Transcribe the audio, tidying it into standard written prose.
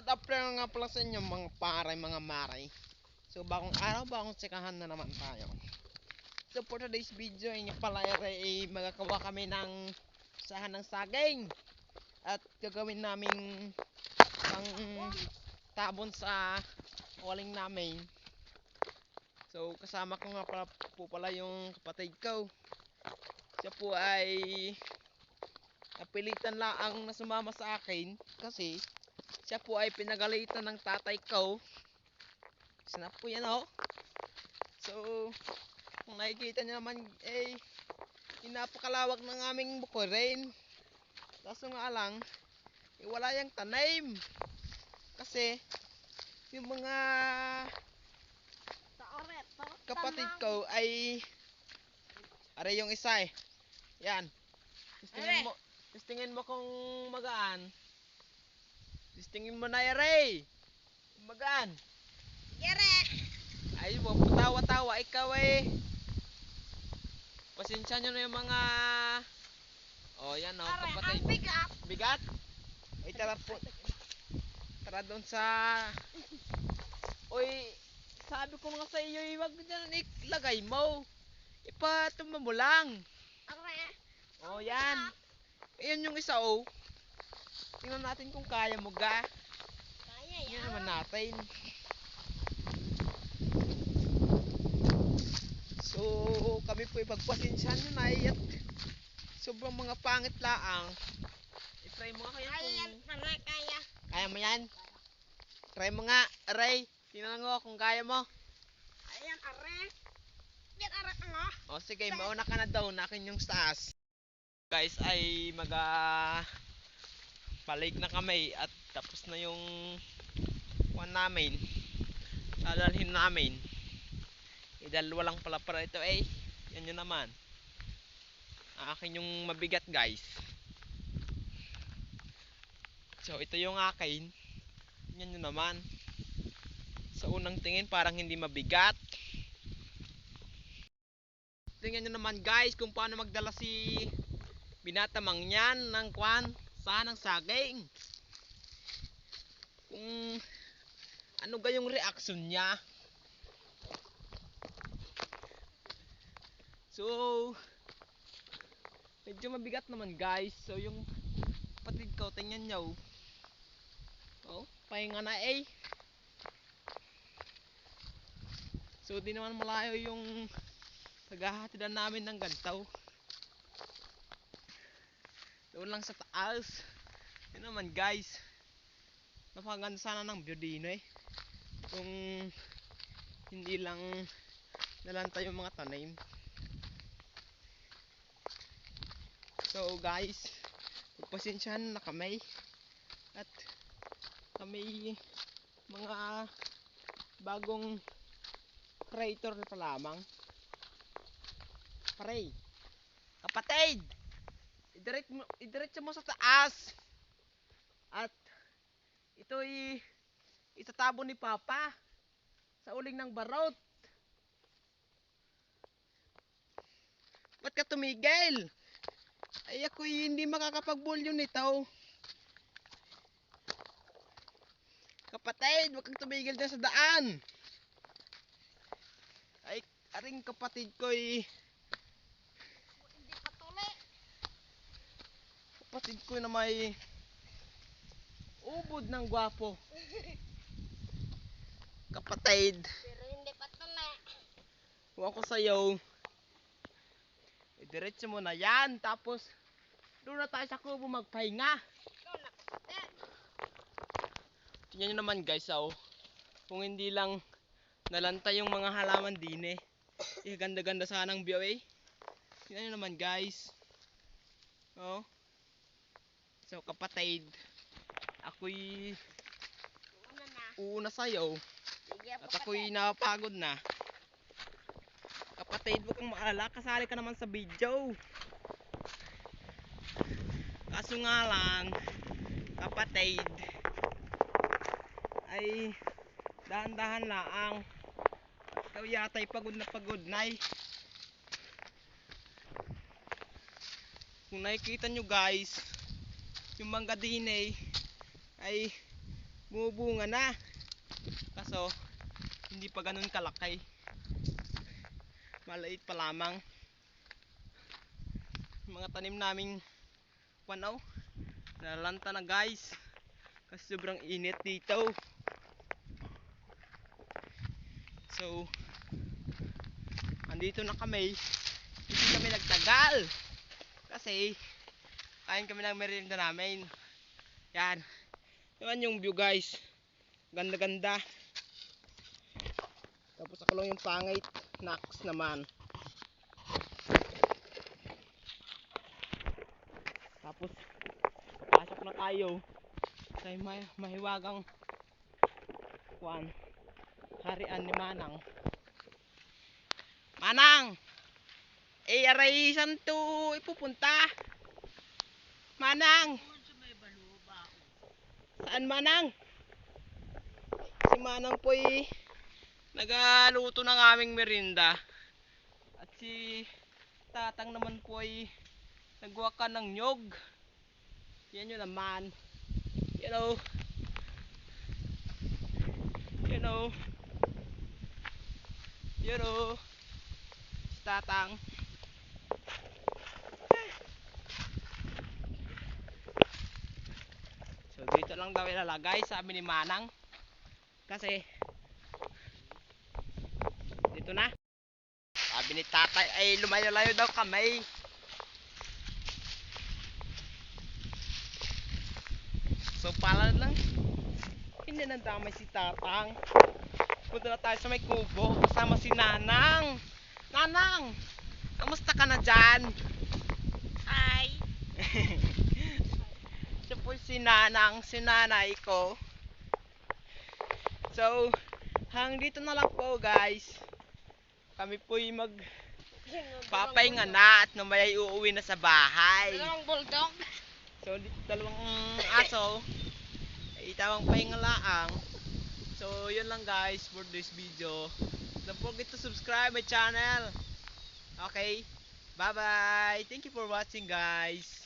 Good afternoon nga pala sa inyo mga paray, mga maray. So bagong araw, bagong tsikahan na naman tayo. So for today's video ay nga pala ay magagawa kami ng sahan ng saging. At gagawin namin pang tabon sa uling namin. So kasama ko nga pala yung kapatid ko. Siya po ay napilitan lang ang nasumama sa akin kasi siya po ay pinagalitan ng tatay ko. Snap po yan oh. So kung nakikita nyo naman eh napakalawak ng aming bukirin. Kaso nga lang wala yung tanim. Kasi yung mga kapatid ko ay aray yung isa eh. Yan. Testingin mo kung magaan. Testingin mo na aray. Magaan. Yere! Ay, wag mo tawa-tawa. Ikaw eh. Pasensya nyo na yung mga... Oh, yan o. Kapatid. Ang bigat! Bigat? Ay, tara po. Tara doon sa... Uy, sabi ko nga sa iyo, wag dyan ilagay mo. Ipatumba mo lang. Oh, yan. Ayan yung isa oh. Tingnan natin kung kaya mo ga. Kaya Yan yan. naman natin. So, kami po ipagpasensyahan nyo na at sobrang mga pangit laang. I-try mo nga kaya Kaya kung... yan, pare, kaya. Kaya mo yan? Try mo nga, aray. Tingnan mo kung kaya mo. Ayan, are. Yan, are nga. O sige, mauna ka na daw na akin yung taas. Guys, ay balik na kami at tapos na yung kuwan namin. Dadalhin namin. Dalawa lang pala para ito eh. Yan yun naman. Akin yung mabigat guys. So ito yung akin. Yan yun naman. Sa unang tingin parang hindi mabigat. Tingnan nyo naman guys kung paano magdala si binatamang yan ng kwan. Saan ng saging. Kung ano ga yung reaction niya. So medyo mabigat naman guys. So yung kapatid ko, tingnan nyo. Oh, pahinga na eh. So di naman malayo yung paghahatidan namin ng gantaw. Doon lang sa taas. Yun naman guys. Napakaganda sana ng view din eh. Kung hindi lang nalanta yung mga tanim. So guys, pagpasensyahan na kami. At kami mga bagong creator pa lamang. Pare, kapatid! Idiretso mo sa taas. At ito'y itatabo ni Papa sa uling ng barot. Ba't ka tumigil? Ay ako'y hindi makakapag-volume nito. Kapatid, wag kang tumigil dyan sa daan. Ay, aring kapatid ko'y Hindi patuli. kapatid ko na may ubod ng gwapo. Kapatid, Pero hindi patuli. huwag ko sa'yo. Diretso mo na yan. Tapos, doon na tayo sa kubo magpahinga. Ikaw na kapatid. Tingnan nyo naman guys, oh. Kung hindi lang nalanta yung mga halaman din eh. Ganda-ganda sana ang view eh. Tingnan nyo naman guys. Oh. So kapatid, ako'y Una na. uuna sa'yo. Sige, At ako'y napagod na. Kapatid, huwag kang maalala. Kasali ka naman sa video. Kaso nga lang, kapatid, ay dahan-dahan laang. Ikaw yata'y pagod na eh. Kung nakikita nyo guys, yung mangga din eh, ay bumubunga na. Kaso hindi pa ganun kalaki. Maliit pa lamang. Mga tanim naming panaw nalalanta na guys. Kasi sobrang init dito. So andito na kami. Hindi kami nagtagal. Kasi kain kami ng merienda namin. Yan. Yan yung view guys. Ganda ganda. Tapos ako lang yung pangit. Naks naman. Tapos pasok na tayo sa mahiwagang kuan. Harian ni Manang. Manang! Aray santo ipupunta. Manang! Saan Manang? Si Manang po'y nagaluto ng aming merinda. At si Tatang naman po'y nagwaka ng nyog. Yan yun naman. You know. You know. You know. Si Tatang. So dito lang daw ilalagay sabi ni Manang. Kasi dito na. Sabi ni Tatay ay lumayo-layo daw kami. So pala lang hindi nandamay si Tatang. Punta na tayo sa may kubo kasama si Nanang. Nanang! Kamusta ka na dyan? Ay. Siya po si Nanang, si nanay ko. So hanggang dito na lang po guys. Kami po'y papahinga na at namayay uuwi na sa bahay. Dalawang bulldog. So dito dalawang aso ay tawang pahinga laang. So yun lang guys for this video. Don't forget to subscribe my channel. Okay, bye bye. Thank you for watching guys.